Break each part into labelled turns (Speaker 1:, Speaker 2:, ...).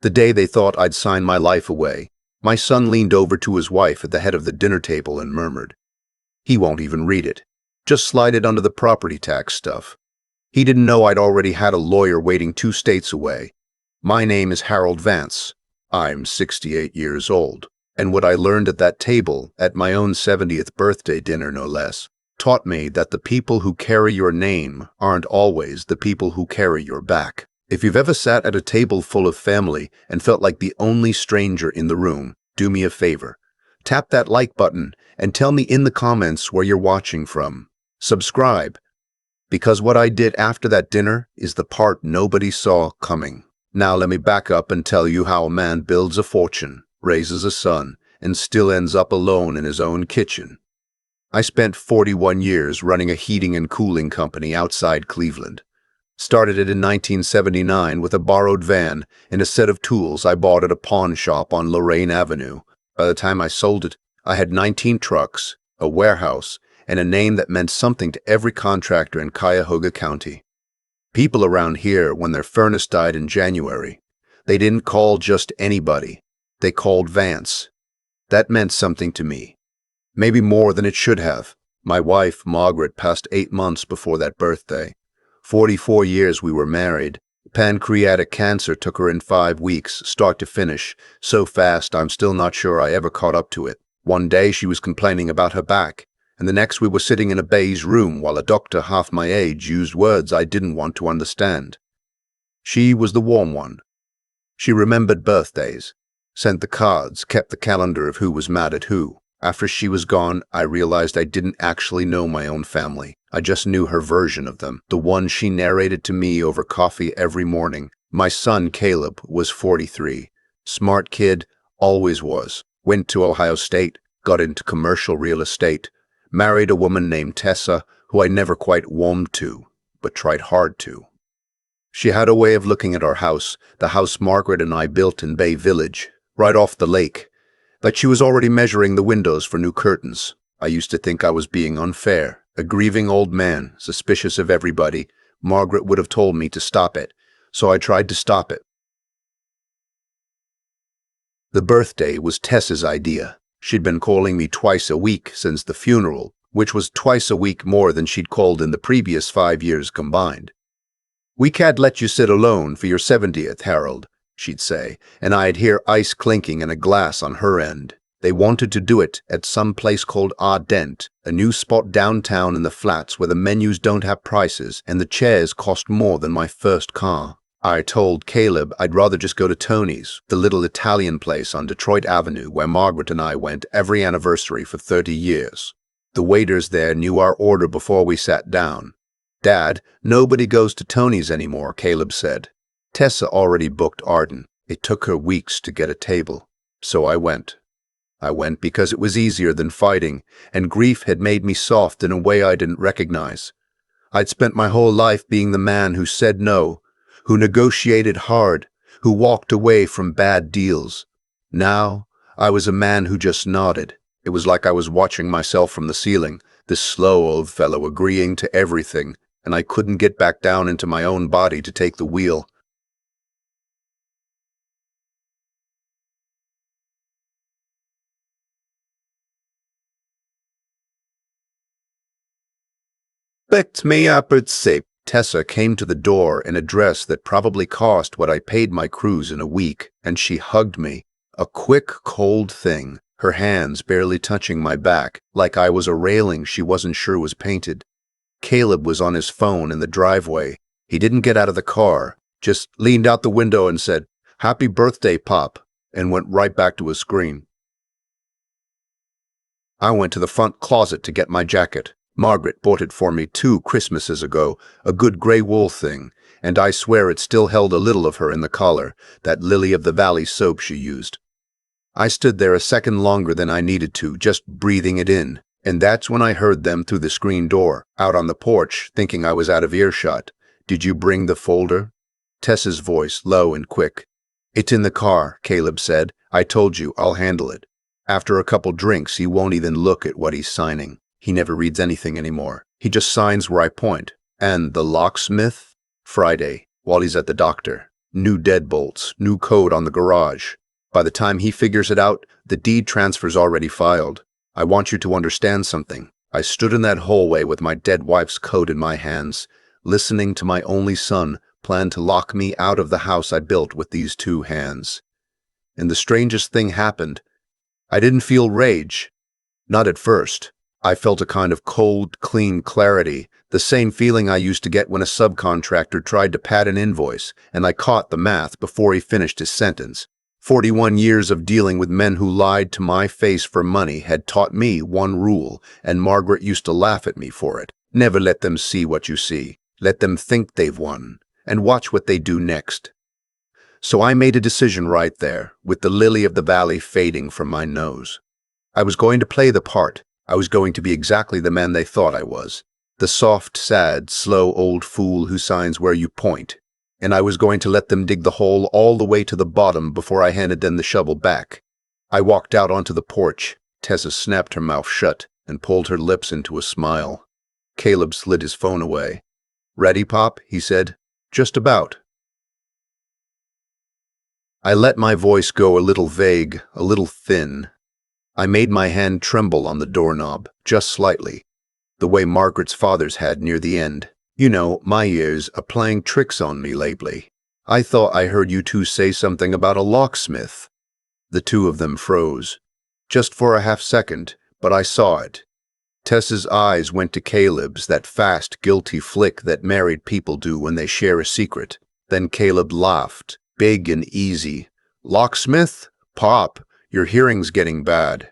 Speaker 1: The day they thought I'd sign my life away, my son leaned over to his wife at the head of the dinner table and murmured, "He won't even read it. Just slide it under the property tax stuff." He didn't know I'd already had a lawyer waiting 2 states away. My name is Harold Vance. I'm 68 years old. And what I learned at that table, at my own 70th birthday dinner no less, taught me that the people who carry your name aren't always the people who carry your back. If you've ever sat at a table full of family and felt like the only stranger in the room, do me a favor. Tap that like button and tell me in the comments where you're watching from. Subscribe. Because what I did after that dinner is the part nobody saw coming. Now let me back up and tell you how a man builds a fortune, raises a son, and still ends up alone in his own kitchen. I spent 41 years running a heating and cooling company outside Cleveland. Started it in 1979 with a borrowed van and a set of tools I bought at a pawn shop on Lorraine Avenue. By the time I sold it, I had 19 trucks, a warehouse, and a name that meant something to every contractor in Cuyahoga County. People around here, when their furnace died in January, they didn't call just anybody. They called Vance. That meant something to me. Maybe more than it should have. My wife, Margaret, passed 8 months before that birthday. 44 years we were married. Pancreatic cancer took her in 5 weeks, start to finish, so fast I'm still not sure I ever caught up to it. One day she was complaining about her back, and the next we were sitting in a beige room while a doctor half my age used words I didn't want to understand. She was the warm one. She remembered birthdays, sent the cards, kept the calendar of who was mad at who. After she was gone, I realized I didn't actually know my own family. I just knew her version of them, the one she narrated to me over coffee every morning. My son, Caleb, was 43. Smart kid, always was. Went to Ohio State, got into commercial real estate, married a woman named Tessa, who I never quite warmed to, but tried hard to. She had a way of looking at our house, the house Margaret and I built in Bay Village, right off the lake, like she was already measuring the windows for new curtains. I used to think I was being unfair. A grieving old man, suspicious of everybody. Margaret would have told me to stop it, so I tried to stop it. The birthday was Tessa's idea. She'd been calling me twice a week since the funeral, which was twice a week more than she'd called in the previous 5 years combined. "We can't let you sit alone for your 70th, Harold," she'd say, and I'd hear ice clinking in a glass on her end. They wanted to do it at some place called Ardent, a new spot downtown in the flats where the menus don't have prices and the chairs cost more than my first car. I told Caleb I'd rather just go to Tony's, the little Italian place on Detroit Avenue where Margaret and I went every anniversary for 30 years. The waiters there knew our order before we sat down. "Dad, nobody goes to Tony's anymore," Caleb said. Tessa already booked Arden. It took her weeks to get a table. So I went. I went because it was easier than fighting, and grief had made me soft in a way I didn't recognize. I'd spent my whole life being the man who said no, who negotiated hard, who walked away from bad deals. Now, I was a man who just nodded. It was like I was watching myself from the ceiling, this slow old fellow agreeing to everything, and I couldn't get back down into my own body to take the wheel. "Picked me up at safe." Tessa came to the door in a dress that probably cost what I paid my cruise in a week, and she hugged me. A quick, cold thing, her hands barely touching my back, like I was a railing she wasn't sure was painted. Caleb was on his phone in the driveway. He didn't get out of the car, just leaned out the window and said, "Happy birthday, Pop," and went right back to his screen. I went to the front closet to get my jacket. Margaret bought it for me 2 Christmases ago, a good gray wool thing, and I swear it still held a little of her in the collar, that Lily of the Valley soap she used. I stood there a second longer than I needed to, just breathing it in, and that's when I heard them through the screen door, out on the porch, thinking I was out of earshot. "Did you bring the folder?" Tessa's voice, low and quick. "It's in the car," Caleb said. "I told you, I'll handle it." After a couple drinks, he won't even look at what he's signing. He never reads anything anymore. He just signs where I point. And the locksmith? Friday, while he's at the doctor. New deadbolts, new code on the garage. By the time he figures it out, the deed transfer's already filed. I want you to understand something. I stood in that hallway with my dead wife's code in my hands, listening to my only son plan to lock me out of the house I built with these two hands. And the strangest thing happened. I didn't feel rage. Not at first. I felt a kind of cold, clean clarity, the same feeling I used to get when a subcontractor tried to pad an invoice, and I caught the math before he finished his sentence. 41 years of dealing with men who lied to my face for money had taught me one rule, and Margaret used to laugh at me for it. Never let them see what you see. Let them think they've won, and watch what they do next. So I made a decision right there, with the lily of the valley fading from my nose. I was going to play the part. I was going to be exactly the man they thought I was. The soft, sad, slow old fool who signs where you point. And I was going to let them dig the hole all the way to the bottom before I handed them the shovel back. I walked out onto the porch. Tessa snapped her mouth shut and pulled her lips into a smile. Caleb slid his phone away. "Ready, Pop?" he said. "Just about." I let my voice go a little vague, a little thin. I made my hand tremble on the doorknob, just slightly, the way Margaret's father's had near the end. "You know, my ears are playing tricks on me lately. I thought I heard you two say something about a locksmith." The two of them froze. Just for a half second, but I saw it. Tessa's eyes went to Caleb's, that fast, guilty flick that married people do when they share a secret. Then Caleb laughed, big and easy. "Locksmith? Pop, your hearing's getting bad."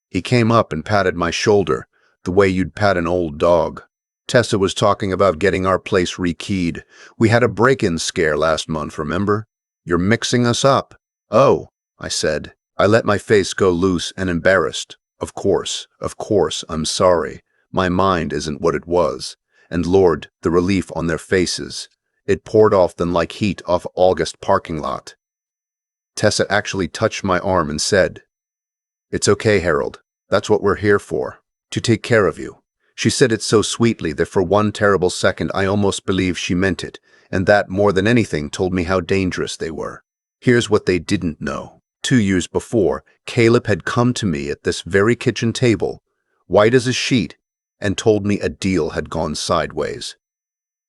Speaker 1: He came up and patted my shoulder, the way you'd pat an old dog. "Tessa was talking about getting our place rekeyed. We had a break-in scare last month, remember? You're mixing us up." "Oh," I said. I let my face go loose and embarrassed. Of course, I'm sorry. My mind isn't what it was. And Lord, the relief on their faces. It poured off them like heat off August parking lot. Tessa actually touched my arm and said, "It's okay, Harold. That's what we're here for. To take care of you." She said it so sweetly that for one terrible second I almost believed she meant it, and that more than anything told me how dangerous they were. Here's what they didn't know. 2 years before, Caleb had come to me at this very kitchen table, white as a sheet, and told me a deal had gone sideways.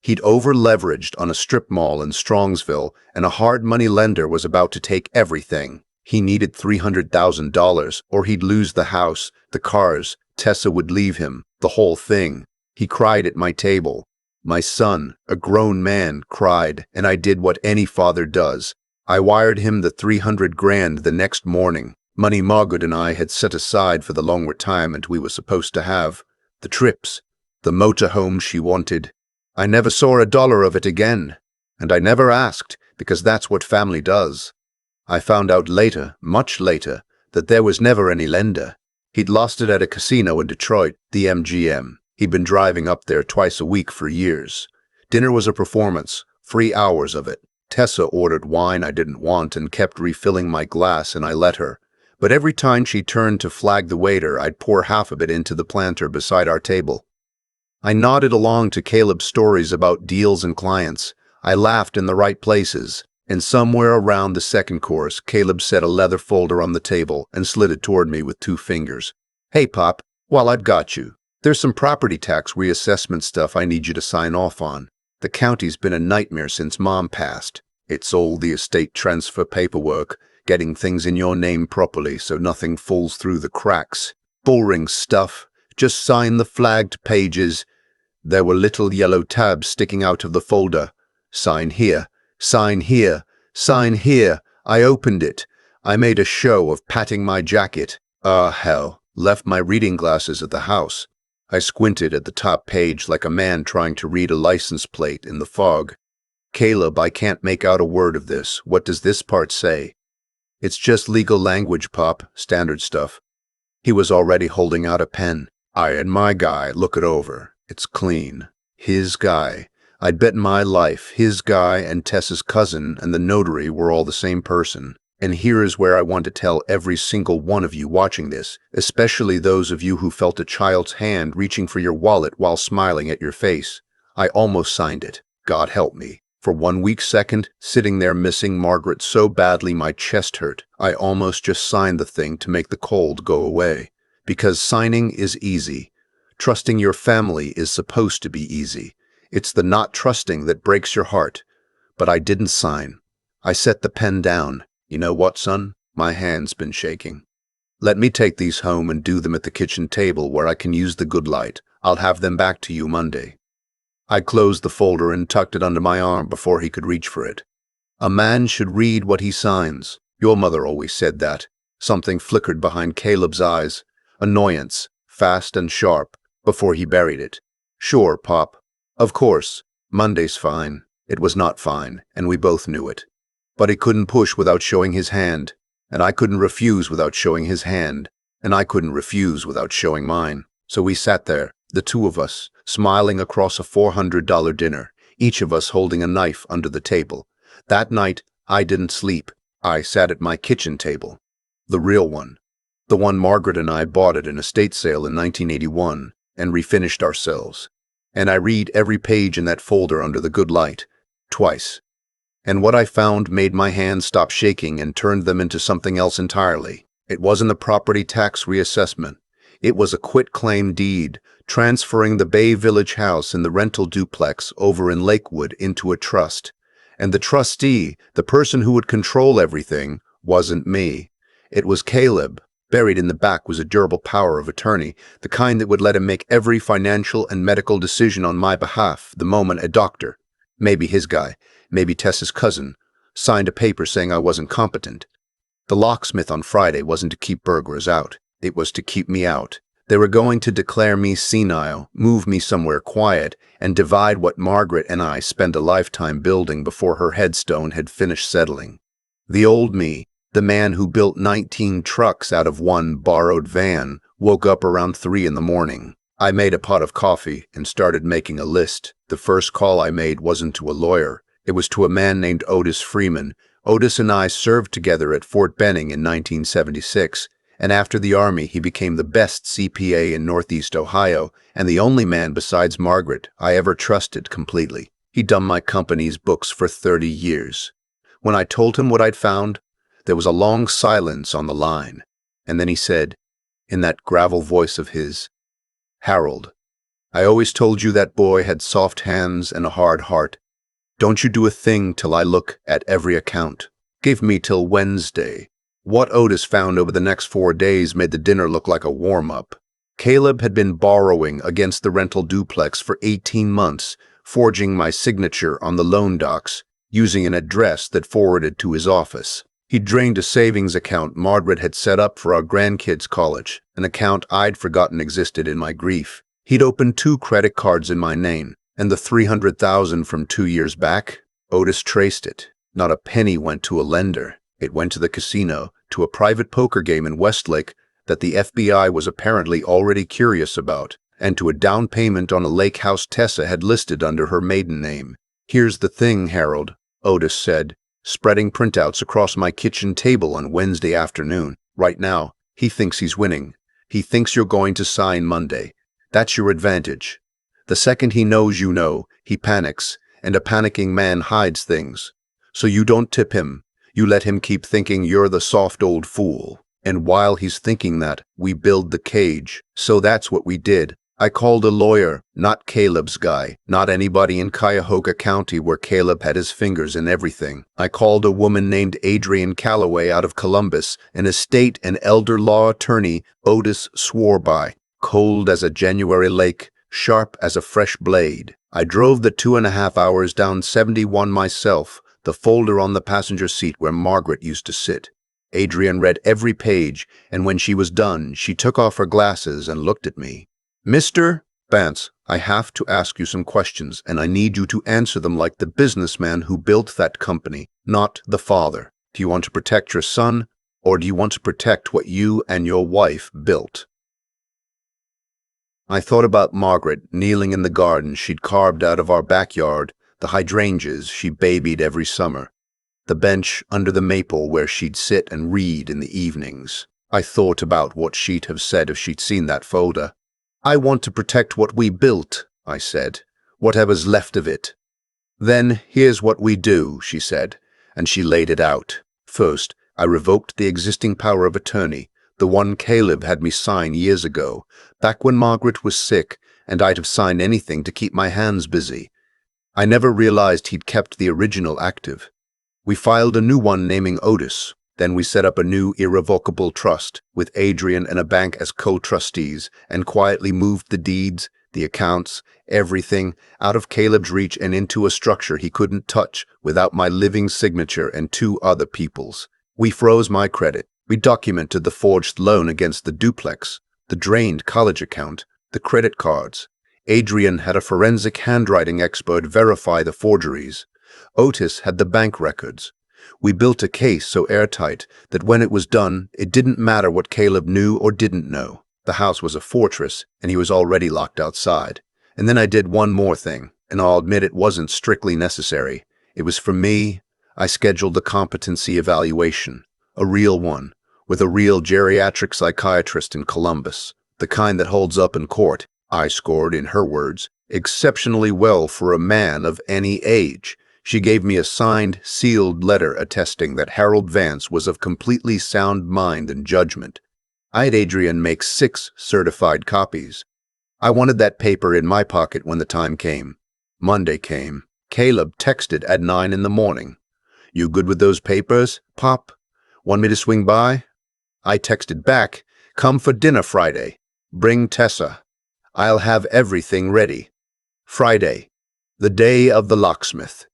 Speaker 1: He'd over-leveraged on a strip mall in Strongsville, and a hard money lender was about to take everything. He needed $300,000, or he'd lose the house, the cars, Tessa would leave him, the whole thing. He cried at my table. My son, a grown man, cried, and I did what any father does. I wired him the 300 grand the next morning, money Margaret and I had set aside for the long retirement we were supposed to have, the trips, the motorhome she wanted. I never saw a dollar of it again, and I never asked, because that's what family does. I found out later, much later, that there was never any lender. He'd lost it at a casino in Detroit, the MGM. He'd been driving up there twice a week for years. Dinner was a performance, 3 hours of it. Tessa ordered wine I didn't want and kept refilling my glass, and I let her. But every time she turned to flag the waiter, I'd pour half of it into the planter beside our table. I nodded along to Caleb's stories about deals and clients. I laughed in the right places. And somewhere around the second course, Caleb set a leather folder on the table and slid it toward me with 2 fingers. "Hey, Pop, while I've got you, there's some property tax reassessment stuff I need you to sign off on. The county's been a nightmare since Mom passed. It's all the estate transfer paperwork, getting things in your name properly so nothing falls through the cracks. Boring stuff. Just sign the flagged pages." There were little yellow tabs sticking out of the folder. "Sign here. Sign here. Sign here." I opened it. I made a show of patting my jacket. Hell. Left my reading glasses at the house. I squinted at the top page like a man trying to read a license plate in the fog. "Caleb, I can't make out a word of this. What does this part say?" "It's just legal language, Pop. Standard stuff." He was already holding out a pen. "I and my guy look it over. It's clean. His guy. I'd bet my life his guy and Tessa's cousin and the notary were all the same person. And here is where I want to tell every single one of you watching this, especially those of you who felt a child's hand reaching for your wallet while smiling at your face. I almost signed it. God help me. For 1 week second, sitting there missing Margaret so badly my chest hurt, I almost just signed the thing to make the cold go away. Because signing is easy. Trusting your family is supposed to be easy. It's the not trusting that breaks your heart. But I didn't sign. I set the pen down. You know what, son? My hand's been shaking. Let me take these home and do them at the kitchen table where I can use the good light. I'll have them back to you Monday. I closed the folder and tucked it under my arm before he could reach for it. A man should read what he signs. Your mother always said that. Something flickered behind Caleb's eyes. Annoyance, fast and sharp, before he buried it. Sure, Pop. Of course. Monday's fine. It was not fine, and we both knew it. But he couldn't push without showing his hand, and I couldn't refuse without showing his hand, and I couldn't refuse without showing mine. So we sat there, the two of us, smiling across a $400 dinner, each of us holding a knife under the table. That night, I didn't sleep. I sat at my kitchen table. The real one. The one Margaret and I bought at an estate sale in 1981 and refinished ourselves. And I read every page in that folder under the good light, twice. And what I found made my hands stop shaking and turned them into something else entirely. It wasn't the property tax reassessment. It was a quitclaim deed, transferring the Bay Village house in the rental duplex over in Lakewood into a trust. And the trustee, the person who would control everything, wasn't me. It was Caleb. Buried in the back was a durable power of attorney, the kind that would let him make every financial and medical decision on my behalf the moment a doctor, maybe his guy, maybe Tessa's cousin, signed a paper saying I wasn't competent. The locksmith on Friday wasn't to keep burglars out. It was to keep me out. They were going to declare me senile, move me somewhere quiet, and divide what Margaret and I spent a lifetime building before her headstone had finished settling. The old me, the man who built 19 trucks out of one borrowed van, woke up around 3 in the morning. I made a pot of coffee and started making a list. The first call I made wasn't to a lawyer. It was to a man named Otis Freeman. Otis and I served together at Fort Benning in 1976, and after the Army he became the best CPA in Northeast Ohio and the only man besides Margaret I ever trusted completely. He'd done my company's books for 30 years. When I told him what I'd found, there was a long silence on the line, and then he said, in that gravel voice of his, "Harold, I always told you that boy had soft hands and a hard heart. Don't you do a thing till I look at every account. Give me till Wednesday." What Otis found over the next 4 days made the dinner look like a warm-up. Caleb had been borrowing against the rental duplex for 18 months, forging my signature on the loan docs, using an address that forwarded to his office. He drained a savings account Margaret had set up for our grandkids' college, an account I'd forgotten existed in my grief. He'd opened 2 credit cards in my name, and the $300,000 from 2 years back, Otis traced it. Not a penny went to a lender. It went to the casino, to a private poker game in Westlake that the FBI was apparently already curious about, and to a down payment on a lake house Tessa had listed under her maiden name. "Here's the thing, Harold," Otis said, spreading printouts across my kitchen table on Wednesday afternoon. "Right now, he thinks he's winning. He thinks you're going to sign Monday. That's your advantage. The second he knows you know, he panics, and a panicking man hides things. So you don't tip him. You let him keep thinking you're the soft old fool. And while he's thinking that, we build the cage. So that's what we did. I called a lawyer, not Caleb's guy, not anybody in Cuyahoga County where Caleb had his fingers in everything. I called a woman named Adrienne Calloway out of Columbus, an estate and elder law attorney Otis swore by, cold as a January lake, sharp as a fresh blade. I drove the 2.5 hours down 71 myself, the folder on the passenger seat where Margaret used to sit. Adrienne read every page, and when she was done, she took off her glasses and looked at me. "Mr. Vance, I have to ask you some questions, and I need you to answer them like the businessman who built that company, not the father. Do you want to protect your son, or do you want to protect what you and your wife built?" I thought about Margaret kneeling in the garden she'd carved out of our backyard, the hydrangeas she babied every summer, the bench under the maple where she'd sit and read in the evenings. I thought about what she'd have said if she'd seen that folder. "I want to protect what we built," I said, "whatever's left of it." "Then here's what we do," she said, and she laid it out. First, I revoked the existing power of attorney, the one Caleb had me sign years ago, back when Margaret was sick, and I'd have signed anything to keep my hands busy. I never realized he'd kept the original active. We filed a new one naming Otis. Then we set up a new irrevocable trust with Adrian and a bank as co-trustees and quietly moved the deeds, the accounts, everything out of Caleb's reach and into a structure he couldn't touch without my living signature and two other people's. We froze my credit. We documented the forged loan against the duplex, the drained college account, the credit cards. Adrian had a forensic handwriting expert verify the forgeries. Otis had the bank records. We built a case so airtight that when it was done, it didn't matter what Caleb knew or didn't know. The house was a fortress, and he was already locked outside. And then I did one more thing, and I'll admit it wasn't strictly necessary. It was for me. I scheduled a competency evaluation, a real one, with a real geriatric psychiatrist in Columbus, the kind that holds up in court. I scored, in her words, exceptionally well for a man of any age. She gave me a signed, sealed letter attesting that Harold Vance was of completely sound mind and judgment. I had Adrian make 6 certified copies. I wanted that paper in my pocket when the time came. Monday came. Caleb texted at 9 in the morning. "You good with those papers, Pop? Want me to swing by?" I texted back, "Come for dinner Friday. Bring Tessa. I'll have everything ready." Friday, the day of the locksmith.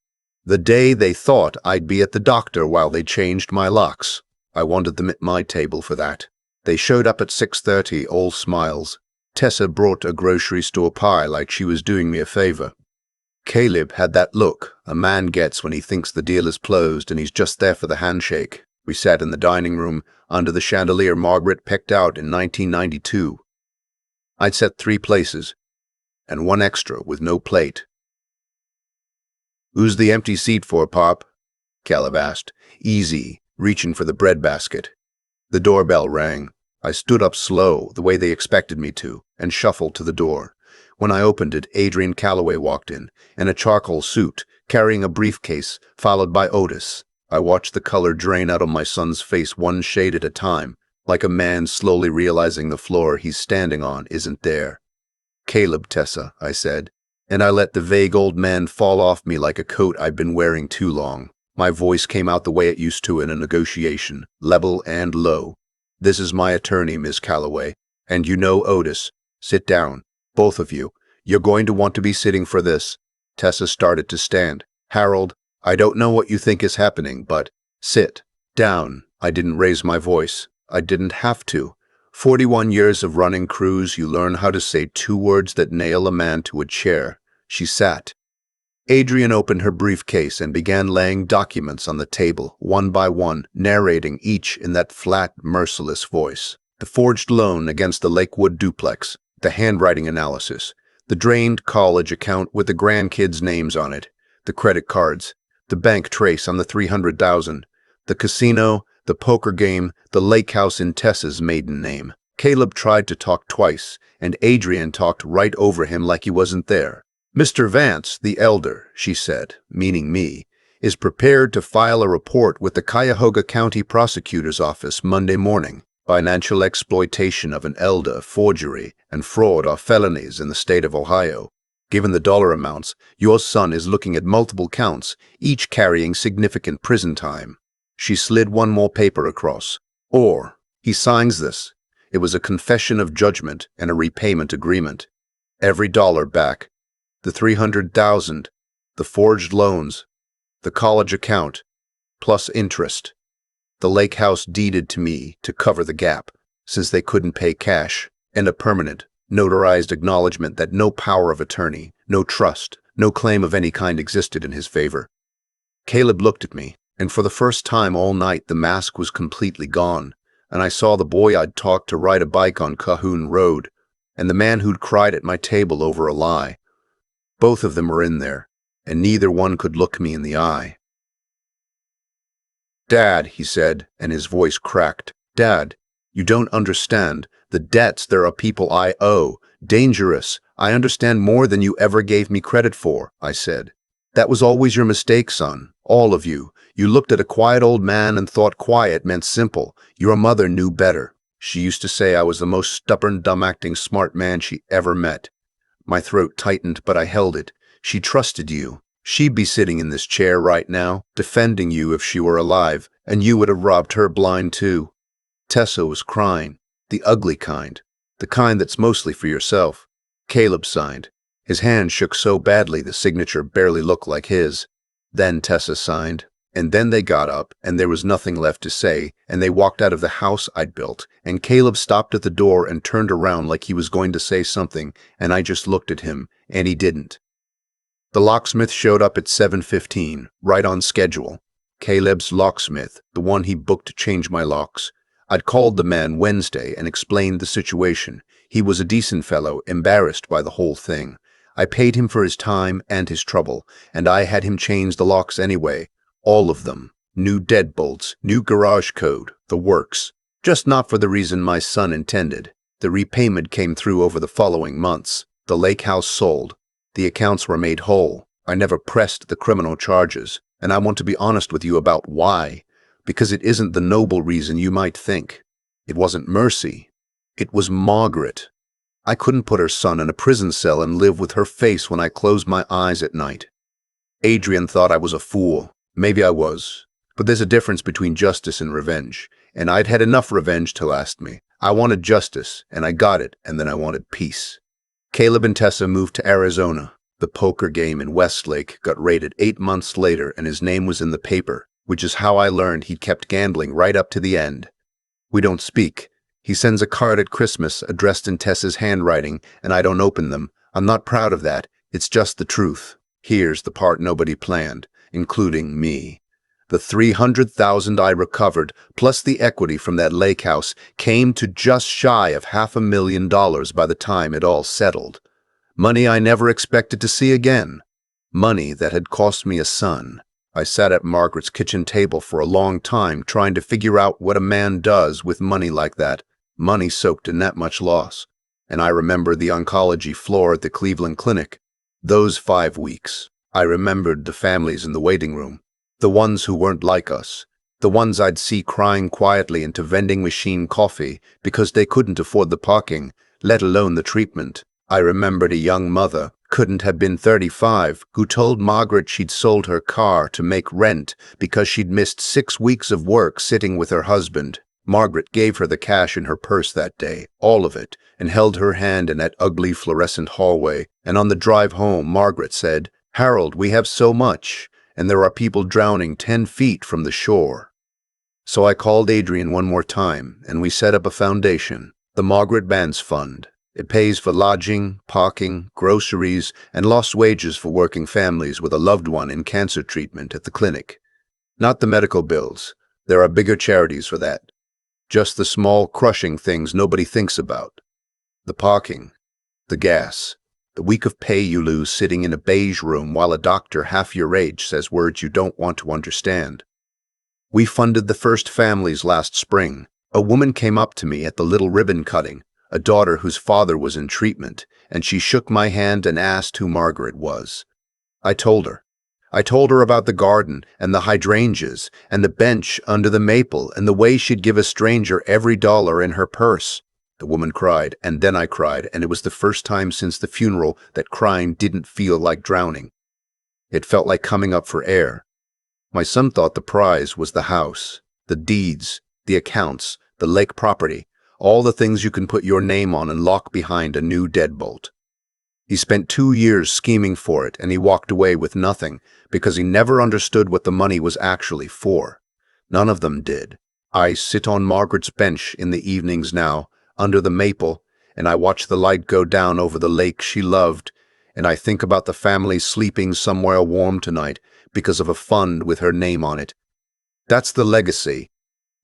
Speaker 1: The day they thought I'd be at the doctor while they changed my locks. I wanted them at my table for that. They showed up at 6:30, all smiles. Tessa brought a grocery store pie like she was doing me a favor. Caleb had that look a man gets when he thinks the deal is closed and he's just there for the handshake. We sat in the dining room under the chandelier Margaret picked out in 1992. I'd set 3 places, and 1 extra with no plate. "Who's the empty seat for, Pop?" Caleb asked, easy, reaching for the breadbasket. The doorbell rang. I stood up slow, the way they expected me to, and shuffled to the door. When I opened it, Adrian Calloway walked in a charcoal suit, carrying a briefcase, followed by Otis. I watched the color drain out of my son's face one shade at a time, like a man slowly realizing the floor he's standing on isn't there. "Caleb, Tessa," I said, and I let the vague old man fall off me like a coat I'd been wearing too long. My voice came out the way it used to in a negotiation, level and low. "This is my attorney, Miss Calloway, and you know Otis. Sit down, both of you. You're going to want to be sitting for this." Tessa started to stand. "Harold, I don't know what you think is happening, but sit down." I didn't raise my voice. I didn't have to. 41 years of running crews, you learn how to say 2 words that nail a man to a chair. She sat. Adrian opened her briefcase and began laying documents on the table, one by one, narrating each in that flat, merciless voice. The forged loan against the Lakewood duplex, the handwriting analysis, the drained college account with the grandkids' names on it, the credit cards, the bank trace on the $300,000, the casino, the poker game, the lake house in Tessa's maiden name. Caleb tried to talk twice, and Adrian talked right over him like he wasn't there. "Mr. Vance, the elder," she said, meaning me, "is prepared to file a report with the Cuyahoga County Prosecutor's Office Monday morning. Financial exploitation of an elder, forgery, and fraud are felonies in the state of Ohio. Given the dollar amounts, your son is looking at multiple counts, each carrying significant prison time." She slid one more paper across. "Or, he signs this. It was a confession of judgment and a repayment agreement. Every dollar back. The $300,000, the forged loans, the college account, plus interest. The lake house deeded to me to cover the gap, since they couldn't pay cash, and a permanent, notarized acknowledgement that no power of attorney, no trust, no claim of any kind existed in his favor." Caleb looked at me, and for the first time all night the mask was completely gone, and I saw the boy I'd taught to ride a bike on Cahoon Road, and the man who'd cried at my table over a lie. Both of them were in there, and neither one could look me in the eye. "Dad," he said, and his voice cracked. "Dad, you don't understand. The debts there are people I owe. Dangerous. I understand more than you ever gave me credit for," I said. That was always your mistake, son. All of you. You looked at a quiet old man and thought quiet meant simple. Your mother knew better. She used to say I was the most stubborn, dumb-acting smart man she ever met. My throat tightened, but I held it. She trusted you. She'd be sitting in this chair right now, defending you if she were alive, and you would have robbed her blind too. Tessa was crying. The ugly kind. The kind that's mostly for yourself. Caleb signed. His hand shook so badly the signature barely looked like his. Then Tessa signed. And then they got up, and there was nothing left to say, and they walked out of the house I'd built, and Caleb stopped at the door and turned around like he was going to say something, and I just looked at him, and he didn't. The locksmith showed up at 7:15, right on schedule. Caleb's locksmith, the one he booked to change my locks. I'd called the man Wednesday and explained the situation. He was a decent fellow, embarrassed by the whole thing. I paid him for his time and his trouble, and I had him change the locks anyway. All of them. New deadbolts, new garage code, the works. Just not for the reason my son intended. The repayment came through over the following months. The lake house sold. The accounts were made whole. I never pressed the criminal charges, and I want to be honest with you about why. Because it isn't the noble reason you might think. It wasn't mercy. It was Margaret. I couldn't put her son in a prison cell and live with her face when I closed my eyes at night. Adrian thought I was a fool. Maybe I was. But there's a difference between justice and revenge, and I'd had enough revenge to last me. I wanted justice, and I got it, and then I wanted peace. Caleb and Tessa moved to Arizona. The poker game in Westlake got raided 8 months later, and his name was in the paper, which is how I learned he'd kept gambling right up to the end. We don't speak. He sends a card at Christmas addressed in Tessa's handwriting, and I don't open them. I'm not proud of that. It's just the truth. Here's the part nobody planned, including me. The $300,000 I recovered, plus the equity from that lake house, came to just shy of $500,000 by the time it all settled. Money I never expected to see again. Money that had cost me a son. I sat at Margaret's kitchen table for a long time trying to figure out what a man does with money like that, money soaked in that much loss. And I remember the oncology floor at the Cleveland Clinic. Those 5 weeks. I remembered the families in the waiting room. The ones who weren't like us. The ones I'd see crying quietly into vending machine coffee because they couldn't afford the parking, let alone the treatment. I remembered a young mother, couldn't have been 35, who told Margaret she'd sold her car to make rent because she'd missed 6 weeks of work sitting with her husband. Margaret gave her the cash in her purse that day, all of it, and held her hand in that ugly fluorescent hallway. And on the drive home, Margaret said, "Harold, we have so much, and there are people drowning 10 feet from the shore." So I called Adrian one more time, and we set up a foundation, the Margaret Bands Fund. It pays for lodging, parking, groceries, and lost wages for working families with a loved one in cancer treatment at the clinic. Not the medical bills. There are bigger charities for that. Just the small, crushing things nobody thinks about. The parking, the gas, the week of pay you lose sitting in a beige room while a doctor half your age says words you don't want to understand. We funded the first families last spring. A woman came up to me at the little ribbon cutting, a daughter whose father was in treatment, and she shook my hand and asked who Margaret was. I told her. I told her about the garden and the hydrangeas and the bench under the maple and the way she'd give a stranger every dollar in her purse. The woman cried, and then I cried, and it was the first time since the funeral that crying didn't feel like drowning. It felt like coming up for air. My son thought the prize was the house, the deeds, the accounts, the lake property, all the things you can put your name on and lock behind a new deadbolt. He spent 2 years scheming for it, and he walked away with nothing because he never understood what the money was actually for. None of them did. I sit on Margaret's bench in the evenings now, under the maple, and I watch the light go down over the lake she loved, and I think about the family sleeping somewhere warm tonight because of a fund with her name on it. That's the legacy,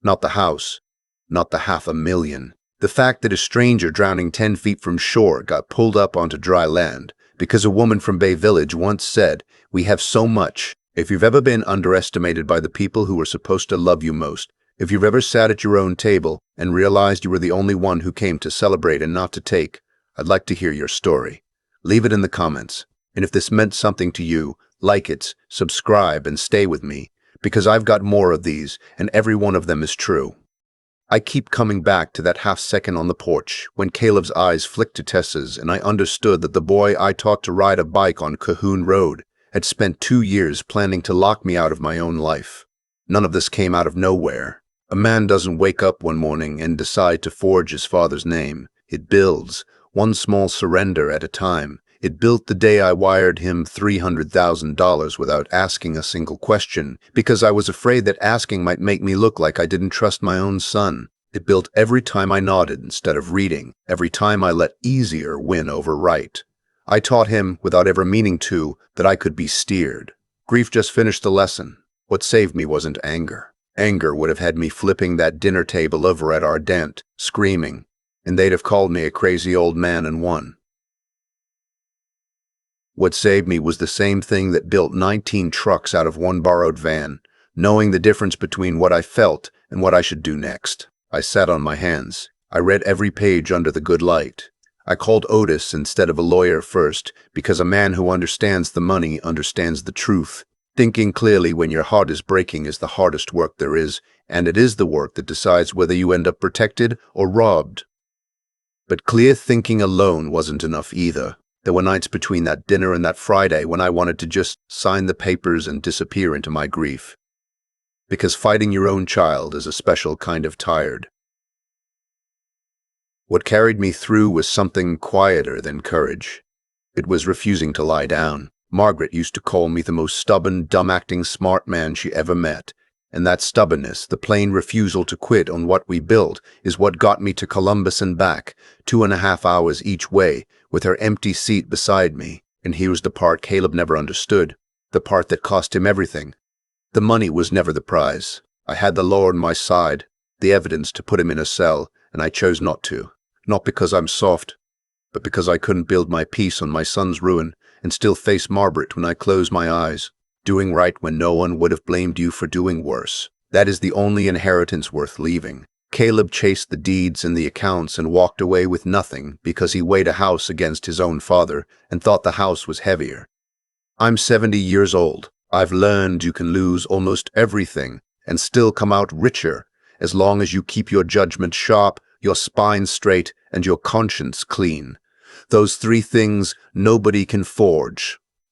Speaker 1: not the house, not the $500,000. The fact that a stranger drowning 10 feet from shore got pulled up onto dry land because a woman from Bay Village once said, "We have so much." If you've ever been underestimated by the people who were supposed to love you most, if you've ever sat at your own table and realized you were the only one who came to celebrate and not to take, I'd like to hear your story. Leave it in the comments. And if this meant something to you, like it, subscribe, and stay with me, because I've got more of these, and every one of them is true. I keep coming back to that half second on the porch when Caleb's eyes flicked to Tessa's and I understood that the boy I taught to ride a bike on Cahoon Road had spent 2 years planning to lock me out of my own life. None of this came out of nowhere. A man doesn't wake up one morning and decide to forge his father's name. It builds, one small surrender at a time. It built the day I wired him $300,000 without asking a single question, because I was afraid that asking might make me look like I didn't trust my own son. It built every time I nodded instead of reading, every time I let easier win over right. I taught him, without ever meaning to, that I could be steered. Grief just finished the lesson. What saved me wasn't anger. Anger would have had me flipping that dinner table over at Ardent, screaming, and they'd have called me a crazy old man and won. What saved me was the same thing that built 19 trucks out of one borrowed van, knowing the difference between what I felt and what I should do next. I sat on my hands. I read every page under the good light. I called Otis instead of a lawyer first, because a man who understands the money understands the truth. Thinking clearly when your heart is breaking is the hardest work there is, and it is the work that decides whether you end up protected or robbed. But clear thinking alone wasn't enough either. There were nights between that dinner and that Friday when I wanted to just sign the papers and disappear into my grief. Because fighting your own child is a special kind of tired. What carried me through was something quieter than courage. It was refusing to lie down. Margaret used to call me the most stubborn, dumb-acting smart man she ever met. And that stubbornness, the plain refusal to quit on what we built, is what got me to Columbus and back, 2.5 hours each way, with her empty seat beside me. And here's the part Caleb never understood, the part that cost him everything. The money was never the prize. I had the law on my side, the evidence to put him in a cell, and I chose not to. Not because I'm soft, but because I couldn't build my peace on my son's ruin and still face Margaret when I close my eyes. Doing right when no one would have blamed you for doing worse. That is the only inheritance worth leaving. Caleb chased the deeds and the accounts and walked away with nothing because he weighed a house against his own father and thought the house was heavier. I'm 70 years old. I've learned you can lose almost everything and still come out richer as long as you keep your judgment sharp, your spine straight, and your conscience clean. Those 3 things nobody can forge.